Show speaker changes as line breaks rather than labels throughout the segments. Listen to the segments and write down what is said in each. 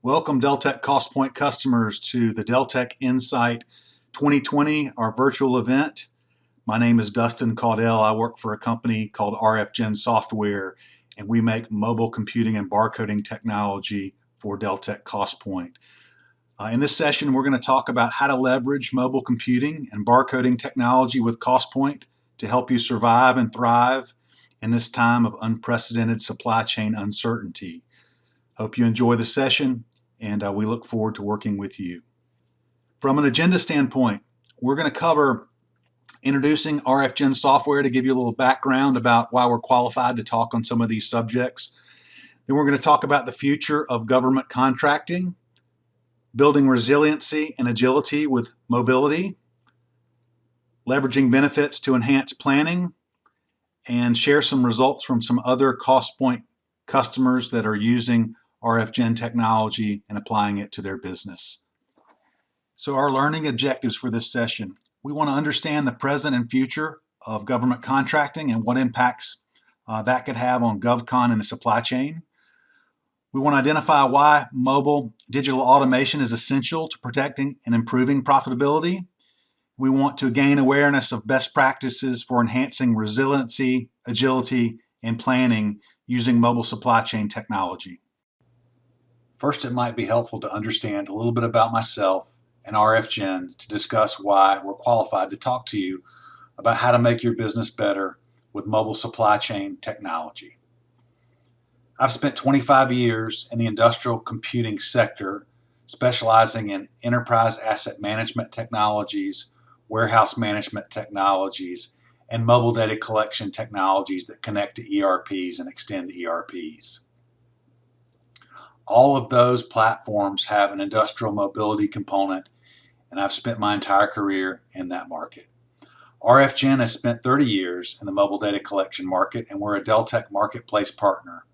Welcome Deltek Costpoint customers to the Deltek Insight 2020, our virtual event. My name is Dustin Caudell. I work for a company called RFGen Software, and we make mobile computing and barcoding technology for Deltek Costpoint. In this session, we're going to talk about how to leverage mobile computing and barcoding technology with Costpoint to help you survive and thrive in this time of unprecedented supply chain uncertainty. Hope you enjoy the session, and we look forward to working with you. From an agenda standpoint, we're going to cover introducing RFGen software to give you a little background about why we're qualified to talk on some of these subjects. Then we're going to talk about the future of government contracting, building resiliency and agility with mobility, leveraging benefits to enhance planning, and share some results from some other Costpoint customers that are using RFGen technology and applying it to their business. So our learning objectives for this session: we want to understand the present and future of government contracting and what impacts that could have on GovCon and the supply chain. We want to identify why mobile digital automation is essential to protecting and improving profitability. We want to gain awareness of best practices for enhancing resiliency, agility, and planning using mobile supply chain technology. First, it might be helpful to understand a little bit about myself and RFGen to discuss why we're qualified to talk to you about how to make your business better with mobile supply chain technology. I've spent 25 years in the industrial computing sector, specializing in enterprise asset management technologies, warehouse management technologies, and mobile data collection technologies that connect to ERPs and extend to ERPs. All of those platforms have an industrial mobility component, and I've spent my entire career in that market. RFGen has spent 30 years in the mobile data collection market, and we're a Deltek marketplace partner.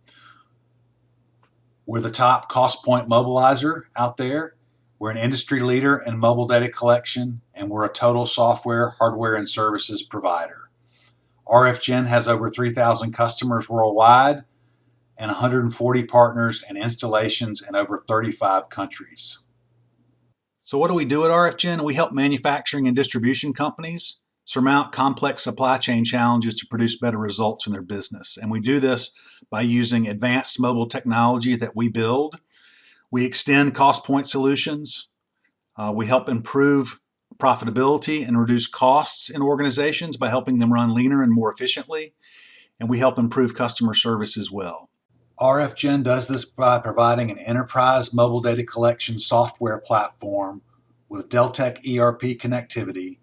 We're the top Costpoint mobilizer out there. We're an industry leader in mobile data collection, and we're a total software, hardware, and services provider. RFGen has over 3,000 customers worldwide and 140 partners and installations in over 35 countries. So what do we do at RFGen? We help manufacturing and distribution companies surmount complex supply chain challenges to produce better results in their business. And we do this by using advanced mobile technology that we build. We extend Costpoint solutions. We help improve profitability and reduce costs in organizations by helping them run leaner and more efficiently. And we help improve customer service as well. RFGen does this by providing an enterprise mobile data collection software platform with Deltek ERP connectivity,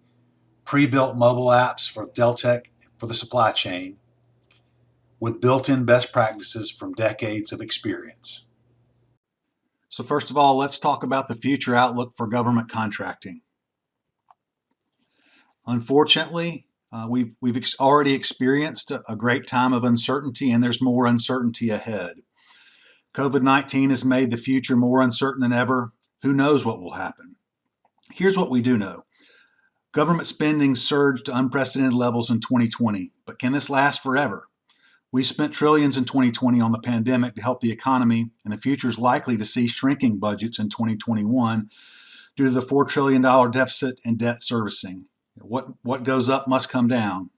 pre-built mobile apps for Deltek for the supply chain, with built-in best practices from decades of experience. So first of all, let's talk about the future outlook for government contracting. Unfortunately, we've already experienced a great time of uncertainty, and there's more uncertainty ahead. COVID-19 has made the future more uncertain than ever. Who knows what will happen? Here's what we do know. Government spending surged to unprecedented levels in 2020, but can this last forever? We spent trillions in 2020 on the pandemic to help the economy, and the future is likely to see shrinking budgets in 2021 due to the $4 trillion deficit and debt servicing. What goes up must come down.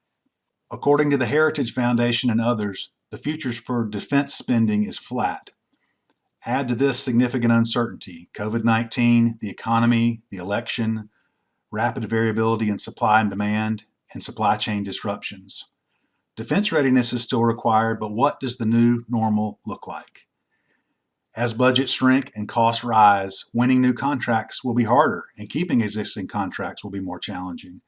According to the Heritage Foundation and others, the future for defense spending is flat. Add to this significant uncertainty: COVID-19, the economy, the election, rapid variability in supply and demand, and supply chain disruptions. Defense readiness is still required, but what does the new normal look like? As budgets shrink and costs rise, winning new contracts will be harder, and keeping existing contracts will be more challenging.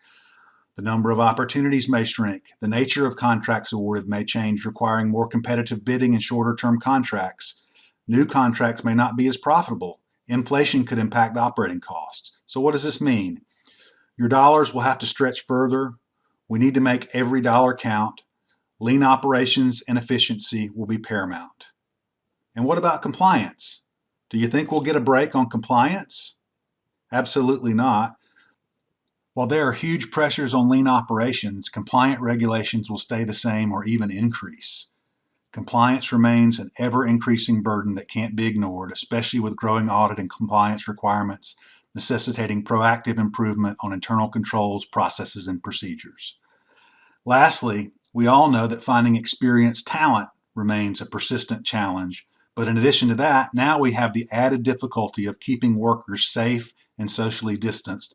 The number of opportunities may shrink. The nature of contracts awarded may change, requiring more competitive bidding and shorter-term contracts. New contracts may not be as profitable. Inflation could impact operating costs. So what does this mean? Your dollars will have to stretch further. We need to make every dollar count. Lean operations and efficiency will be paramount. And what about compliance? Do you think we'll get a break on compliance? Absolutely not. While there are huge pressures on lean operations, compliant regulations will stay the same or even increase. Compliance remains an ever-increasing burden that can't be ignored, especially with growing audit and compliance requirements necessitating proactive improvement on internal controls, processes, and procedures. Lastly, we all know that finding experienced talent remains a persistent challenge, but in addition to that, now we have the added difficulty of keeping workers safe and socially distanced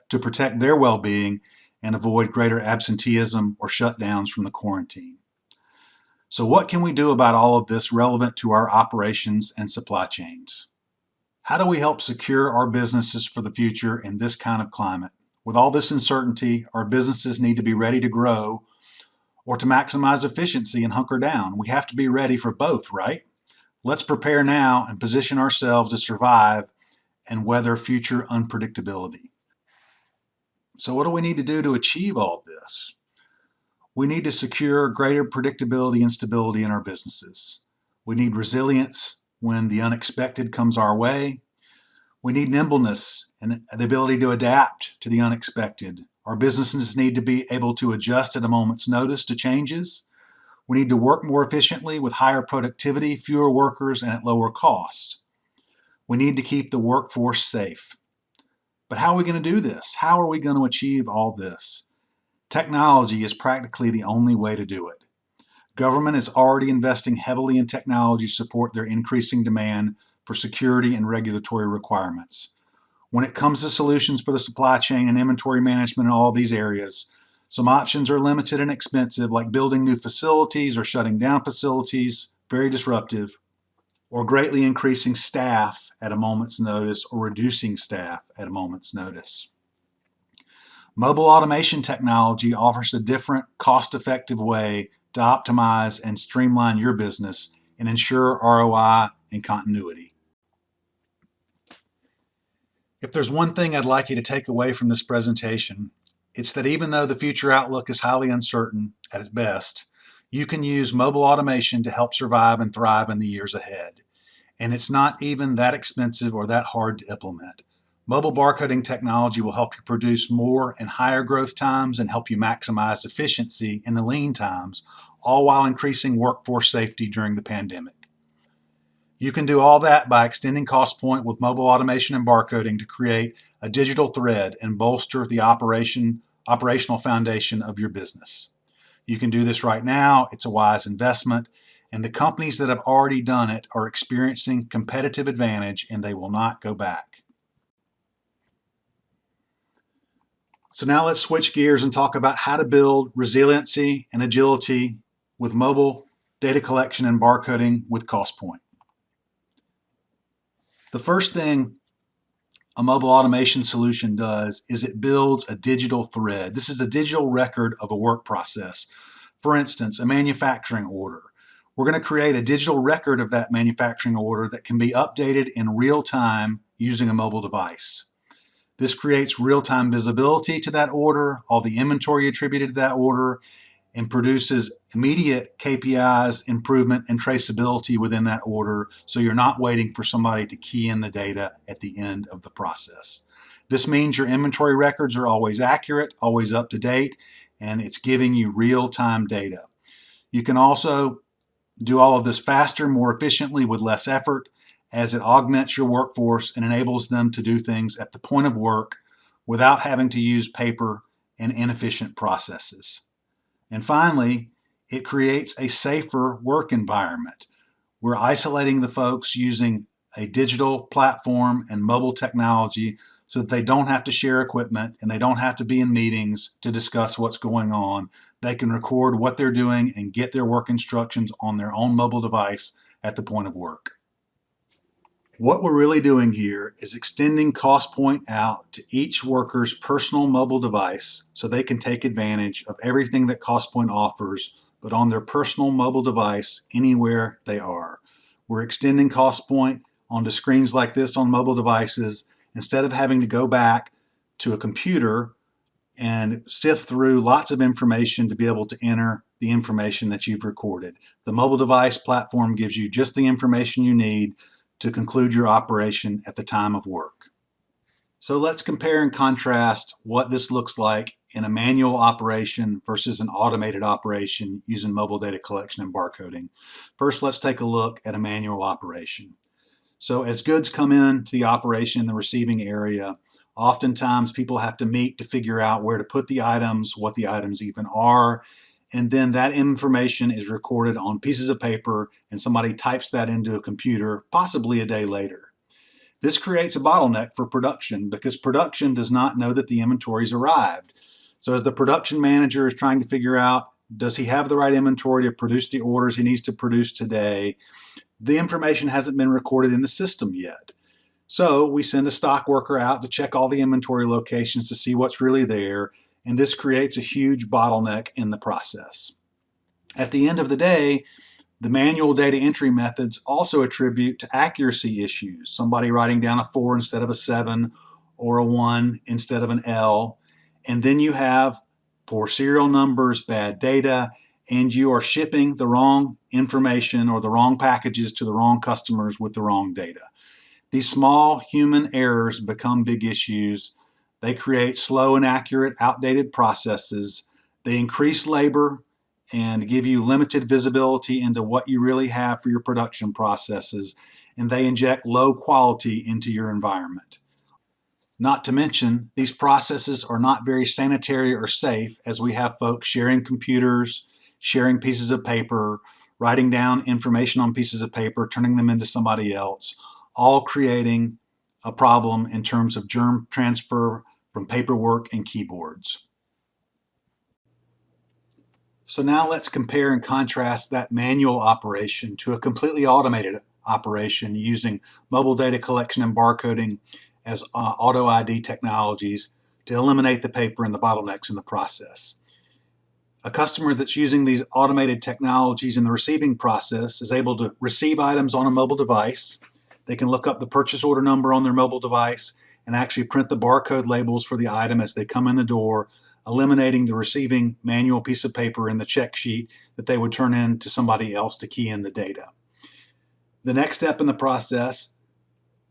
to protect their well-being and avoid greater absenteeism or shutdowns from the quarantine. So what can we do about all of this relevant to our operations and supply chains? How do we help secure our businesses for the future in this kind of climate? With all this uncertainty, our businesses need to be ready to grow or to maximize efficiency and hunker down. We have to be ready for both, right? Let's prepare now and position ourselves to survive and weather future unpredictability. So what do we need to do to achieve all this? We need to secure greater predictability and stability in our businesses. We need resilience when the unexpected comes our way. We need nimbleness and the ability to adapt to the unexpected. Our businesses need to be able to adjust at a moment's notice to changes. We need to work more efficiently with higher productivity, fewer workers, and at lower costs. We need to keep the workforce safe. But how are we going to do this? How are we going to achieve all this? Technology is practically the only way to do it. Government is already investing heavily in technology to support their increasing demand for security and regulatory requirements. When it comes to solutions for the supply chain and inventory management in all of these areas, some options are limited and expensive, like building new facilities or shutting down facilities, very disruptive, or greatly increasing staff at a moment's notice or reducing staff at a moment's notice. Mobile automation technology offers a different, cost-effective way to optimize and streamline your business and ensure ROI and continuity. If there's one thing I'd like you to take away from this presentation, it's that even though the future outlook is highly uncertain at its best, you can use mobile automation to help survive and thrive in the years ahead. And it's not even that expensive or that hard to implement. Mobile barcoding technology will help you produce more in higher growth times and help you maximize efficiency in the lean times, all while increasing workforce safety during the pandemic. You can do all that by extending Costpoint with mobile automation and barcoding to create a digital thread and bolster the operational foundation of your business. You can do this right now. It's a wise investment, and the companies that have already done it are experiencing competitive advantage, and they will not go back. So now let's switch gears and talk about how to build resiliency and agility with mobile data collection and barcoding with Costpoint. The first thing a mobile automation solution does is it builds a digital thread. This is a digital record of a work process. For instance, a manufacturing order. We're going to create a digital record of that manufacturing order that can be updated in real time using a mobile device. This creates real-time visibility to that order, all the inventory attributed to that order, and produces immediate KPIs, improvement, and traceability within that order, so you're not waiting for somebody to key in the data at the end of the process. This means your inventory records are always accurate, always up to date, and it's giving you real-time data. You can also do all of this faster, more efficiently, with less effort, as it augments your workforce and enables them to do things at the point of work without having to use paper and inefficient processes. And finally, it creates a safer work environment. We're isolating the folks using a digital platform and mobile technology so that they don't have to share equipment and they don't have to be in meetings to discuss what's going on. They can record what they're doing and get their work instructions on their own mobile device at the point of work. What we're really doing here is extending Costpoint out to each worker's personal mobile device so they can take advantage of everything that Costpoint offers, but on their personal mobile device anywhere they are. We're extending Costpoint onto screens like this on mobile devices instead of having to go back to a computer and sift through lots of information to be able to enter the information that you've recorded. The mobile device platform gives you just the information you need to conclude your operation at the time of work. So let's compare and contrast what this looks like in a manual operation versus an automated operation using mobile data collection and barcoding. First, let's take a look at a manual operation. So as goods come into the operation in the receiving area, oftentimes people have to meet to figure out where to put the items, what the items even are, and then that information is recorded on pieces of paper and somebody types that into a computer, possibly a day later. This creates a bottleneck for production because production does not know that the inventory's arrived. So as the production manager is trying to figure out, does he have the right inventory to produce the orders he needs to produce today, the information hasn't been recorded in the system yet. So we send a stock worker out to check all the inventory locations to see what's really there, and this creates a huge bottleneck in the process. At the end of the day, the manual data entry methods also attribute to accuracy issues, somebody writing down a 4 instead of a 7 or a 1 instead of an L, and then you have poor serial numbers, bad data, and you are shipping the wrong information or the wrong packages to the wrong customers with the wrong data. These small human errors become big issues. They create slow, inaccurate, outdated processes. They increase labor and give you limited visibility into what you really have for your production processes, and they inject low quality into your environment. Not to mention, these processes are not very sanitary or safe, as we have folks sharing computers, sharing pieces of paper, writing down information on pieces of paper, turning them into somebody else, all creating a problem in terms of germ transfer from paperwork and keyboards. So now let's compare and contrast that manual operation to a completely automated operation using mobile data collection and barcoding as auto ID technologies to eliminate the paper and the bottlenecks in the process. A customer that's using these automated technologies in the receiving process is able to receive items on a mobile device. They can look up the purchase order number on their mobile device and actually print the barcode labels for the item as they come in the door, eliminating the receiving manual piece of paper in the check sheet that they would turn in to somebody else to key in the data. The next step in the process,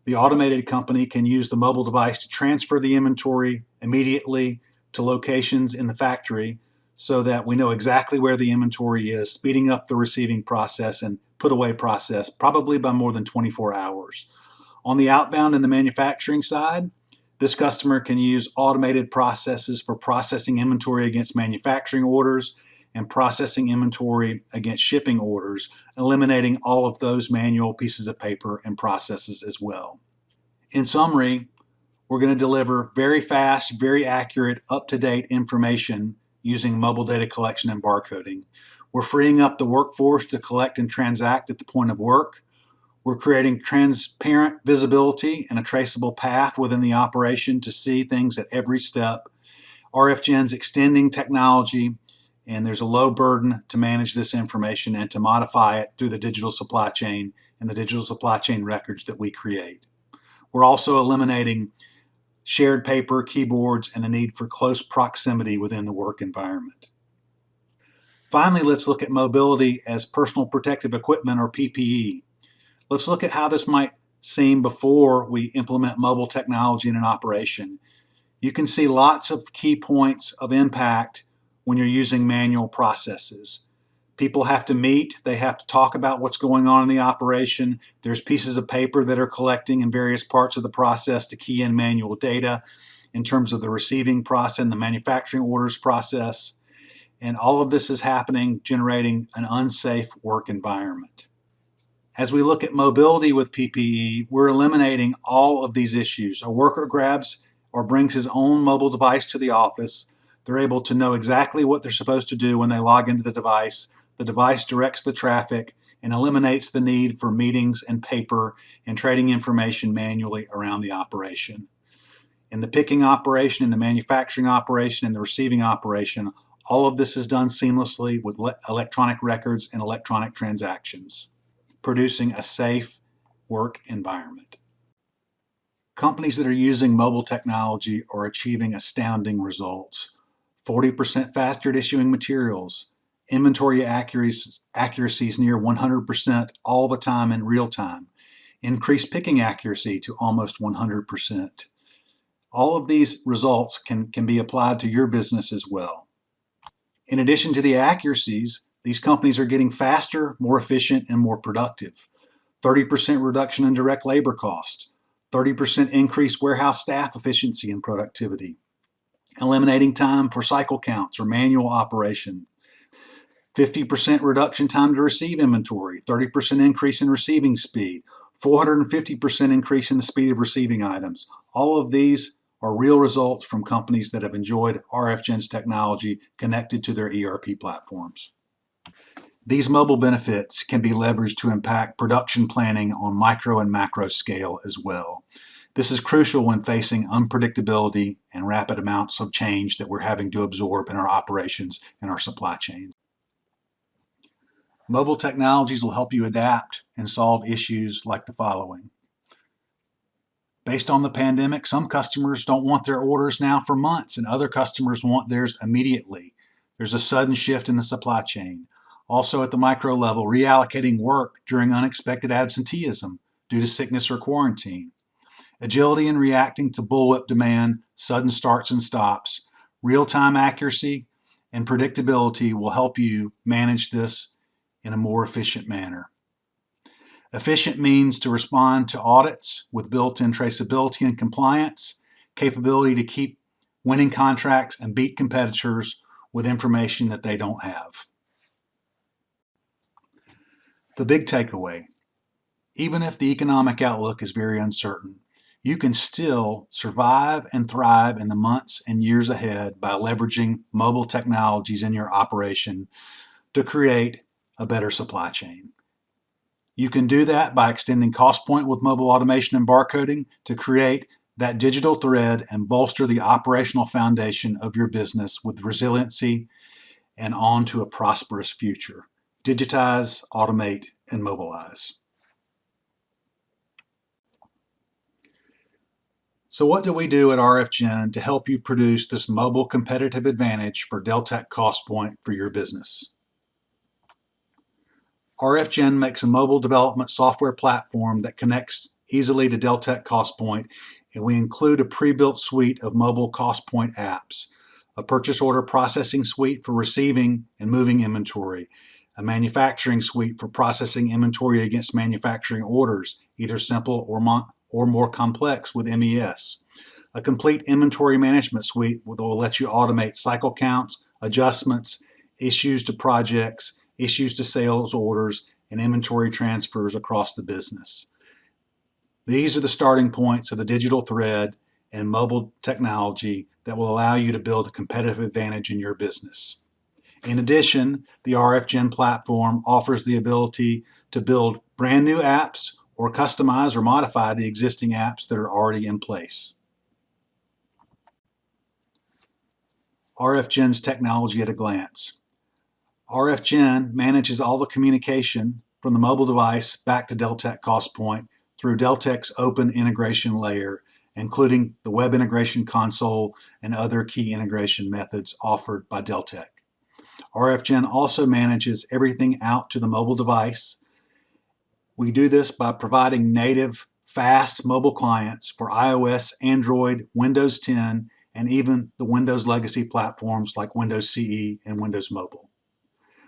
the automated company can use the mobile device to transfer the inventory immediately to locations in the factory so that we know exactly where the inventory is, speeding up the receiving process and put away process, probably by more than 24 hours. On the outbound and the manufacturing side, this customer can use automated processes for processing inventory against manufacturing orders and processing inventory against shipping orders, eliminating all of those manual pieces of paper and processes as well. In summary, we're going to deliver very fast, very accurate, up-to-date information using mobile data collection and barcoding. We're freeing up the workforce to collect and transact at the point of work. We're creating transparent visibility and a traceable path within the operation to see things at every step. RFGen's extending technology, and there's a low burden to manage this information and to modify it through the digital supply chain and the digital supply chain records that we create. We're also eliminating shared paper, keyboards, and the need for close proximity within the work environment. Finally, let's look at mobility as personal protective equipment, or PPE. Let's look at how this might seem before we implement mobile technology in an operation. You can see lots of key points of impact when you're using manual processes. People have to meet, they have to talk about what's going on in the operation. There's pieces of paper that are collecting in various parts of the process to key in manual data in terms of the receiving process and the manufacturing orders process. And all of this is happening, generating an unsafe work environment. As we look at mobility with PPE, we're eliminating all of these issues. A worker grabs or brings his own mobile device to the office. They're able to know exactly what they're supposed to do when they log into the device. The device directs the traffic and eliminates the need for meetings and paper and trading information manually around the operation. In the picking operation, in the manufacturing operation, in the receiving operation, all of this is done seamlessly with electronic records and electronic transactions, producing a safe work environment. Companies that are using mobile technology are achieving astounding results. 40% faster at issuing materials, inventory accuracies near 100% all the time in real time, increased picking accuracy to almost 100%, All of these results can be applied to your business as well. In addition to the accuracies, these companies are getting faster, more efficient, and more productive. 30% reduction in direct labor cost, 30% increased warehouse staff efficiency and productivity, eliminating time for cycle counts or manual operation, 50% reduction time to receive inventory, 30% increase in receiving speed, 450% increase in the speed of receiving items. All of these are real results from companies that have enjoyed RFGen's technology connected to their ERP platforms. These mobile benefits can be leveraged to impact production planning on micro and macro scale as well. This is crucial when facing unpredictability and rapid amounts of change that we're having to absorb in our operations and our supply chains. Mobile technologies will help you adapt and solve issues like the following. Based on the pandemic, some customers don't want their orders now for months, and other customers want theirs immediately. There's a sudden shift in the supply chain. Also at the micro level, reallocating work during unexpected absenteeism due to sickness or quarantine. Agility in reacting to bullwhip demand, sudden starts and stops. Real-time accuracy and predictability will help you manage this in a more efficient manner. Efficient means to respond to audits with built-in traceability and compliance, capability to keep winning contracts and beat competitors with information that they don't have. The big takeaway, even if the economic outlook is very uncertain, you can still survive and thrive in the months and years ahead by leveraging mobile technologies in your operation to create a better supply chain. You can do that by extending Costpoint with mobile automation and barcoding to create that digital thread and bolster the operational foundation of your business with resiliency and on to a prosperous future. Digitize, automate, and mobilize. So what do we do at RFGen to help you produce this mobile competitive advantage for Deltek Costpoint for your business? RFGen makes a mobile development software platform that connects easily to Deltek Costpoint, and we include a pre-built suite of mobile Costpoint apps, a purchase order processing suite for receiving and moving inventory, a manufacturing suite for processing inventory against manufacturing orders, either simple or more complex with MES, a complete inventory management suite that will let you automate cycle counts, adjustments, issues to projects, issues to sales orders, and inventory transfers across the business. These are the starting points of the digital thread and mobile technology that will allow you to build a competitive advantage in your business. In addition, the RFGen platform offers the ability to build brand new apps or customize or modify the existing apps that are already in place. RFGen's technology at a glance. RFGen manages all the communication from the mobile device back to Deltek Costpoint through Deltek's open integration layer, including the web integration console and other key integration methods offered by Deltek. RFGen also manages everything out to the mobile device. We do this by providing native, fast mobile clients for iOS, Android, Windows 10, and even the Windows legacy platforms like Windows CE and Windows Mobile.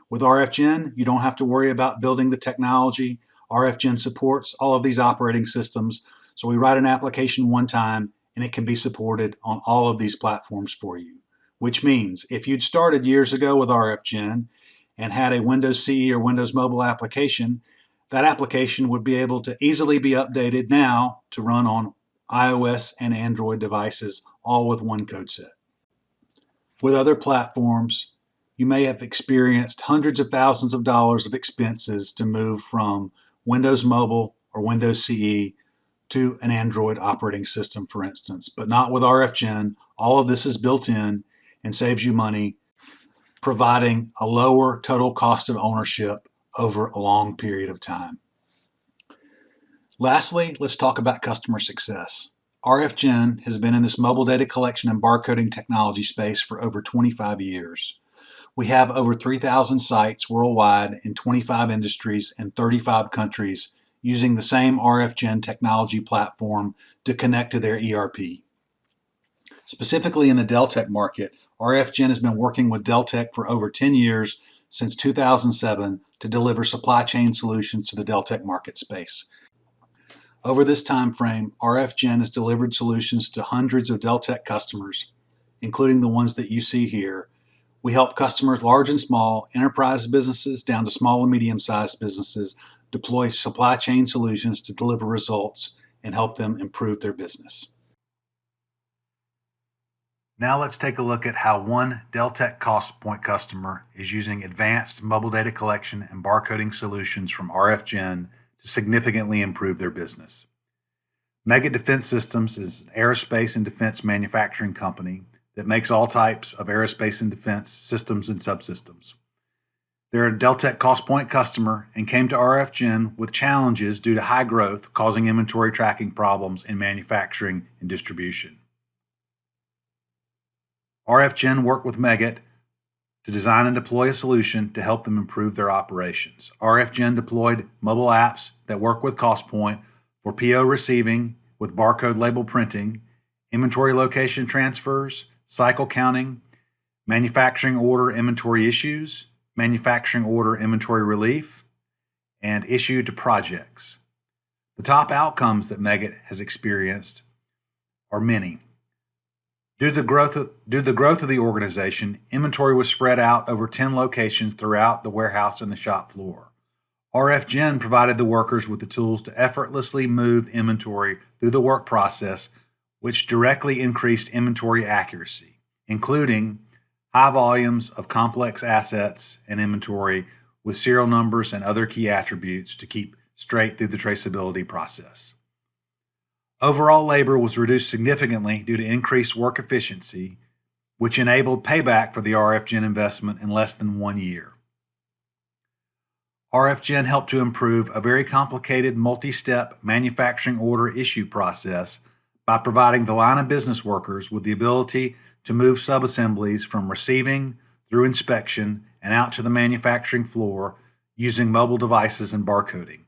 With RFGen, you don't have to worry about building the technology. RFGen supports all of these operating systems, so we write an application one time and it can be supported on all of these platforms for you. Which means if you'd started years ago with RFGen and had a Windows CE or Windows Mobile application, that application would be able to easily be updated now to run on iOS and Android devices, all with one code set. With other platforms, you may have experienced hundreds of thousands of dollars of expenses to move from Windows Mobile or Windows CE to an Android operating system, for instance, but not with RFGen. All of this is built in and saves you money, providing a lower total cost of ownership over a long period of time. Lastly, let's talk about customer success. RFGen has been in this mobile data collection and barcoding technology space for over 25 years. We have over 3,000 sites worldwide in 25 industries and 35 countries using the same RFGen technology platform to connect to their ERP. Specifically in the Deltek market, RFGen has been working with Deltek for over 10 years, since 2007, to deliver supply chain solutions to the Deltek market space. Over this time frame, RFGen has delivered solutions to hundreds of Deltek customers, including the ones that you see here. We help customers large and small, enterprise businesses down to small and medium-sized businesses, deploy supply chain solutions to deliver results and help them improve their business. Now let's take a look at how one Deltek Costpoint customer is using advanced mobile data collection and barcoding solutions from RFGen to significantly improve their business. Meggitt Defense Systems is an aerospace and defense manufacturing company that makes all types of aerospace and defense systems and subsystems. They're a Deltek Costpoint customer and came to RFGen with challenges due to high growth causing inventory tracking problems in manufacturing and distribution. RFGen worked with Meggitt to design and deploy a solution to help them improve their operations. RFGen deployed mobile apps that work with Costpoint for PO receiving with barcode label printing, inventory location transfers, cycle counting, manufacturing order inventory issues, manufacturing order inventory relief, and issue to projects. The top outcomes that Meggitt has experienced are many. Due to the growth of the organization, inventory was spread out over 10 locations throughout the warehouse and the shop floor. RFGen provided the workers with the tools to effortlessly move inventory through the work process, which directly increased inventory accuracy, including high volumes of complex assets and inventory with serial numbers and other key attributes to keep straight through the traceability process. Overall labor was reduced significantly due to increased work efficiency, which enabled payback for the RFGen investment in less than 1 year. RFGen helped to improve a very complicated multi-step manufacturing order issue process by providing the line of business workers with the ability to move subassemblies from receiving through inspection and out to the manufacturing floor using mobile devices and barcoding.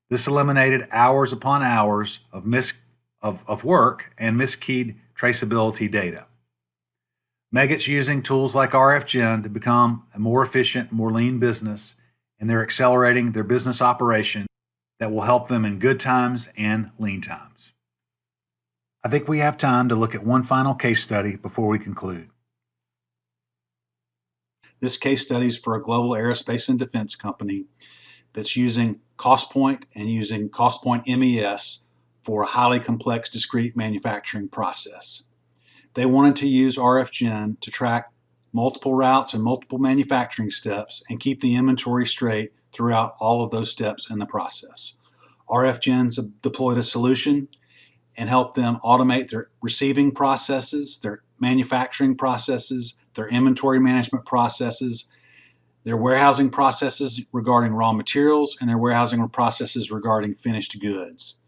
This eliminated hours upon hours of work and miskeyed traceability data. Meggitt's using tools like RFGen to become a more efficient, more lean business, and they're accelerating their business operation that will help them in good times and lean times. I think we have time to look at one final case study before we conclude. This case study is for a global aerospace and defense company that's using Costpoint and using Costpoint MES for a highly complex discrete manufacturing process. They wanted to use RFGen to track multiple routes and multiple manufacturing steps and keep the inventory straight throughout all of those steps in the process. RFGen's deployed a solution and helped them automate their receiving processes, their manufacturing processes, their inventory management processes, their warehousing processes regarding raw materials, and their warehousing processes regarding finished goods.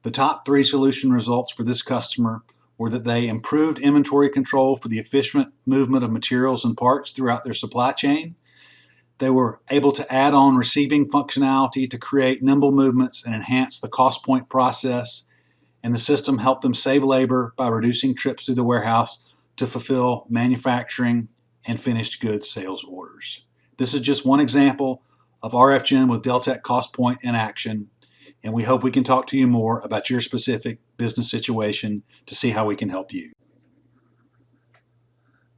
The top 3 solution results for this customer were that they improved inventory control for the efficient movement of materials and parts throughout their supply chain. They were able to add on receiving functionality to create nimble movements and enhance the Costpoint process, and the system helped them save labor by reducing trips through the warehouse to fulfill manufacturing and finished goods sales orders. This is just one example of RFGen with Deltek Costpoint in action, and we hope we can talk to you more about your specific business situation to see how we can help you.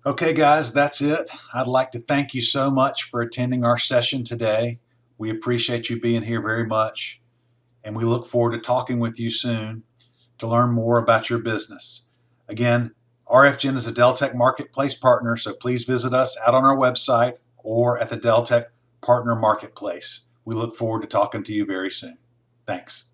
Okay guys, that's it. I'd like to thank you so much for attending our session today. We appreciate you being here very much, and we look forward to talking with you soon to learn more about your business. Again, RFGen is a Deltek Marketplace partner, so please visit us out on our website or at the Deltek Partner Marketplace. We look forward to talking to you very soon. Thanks.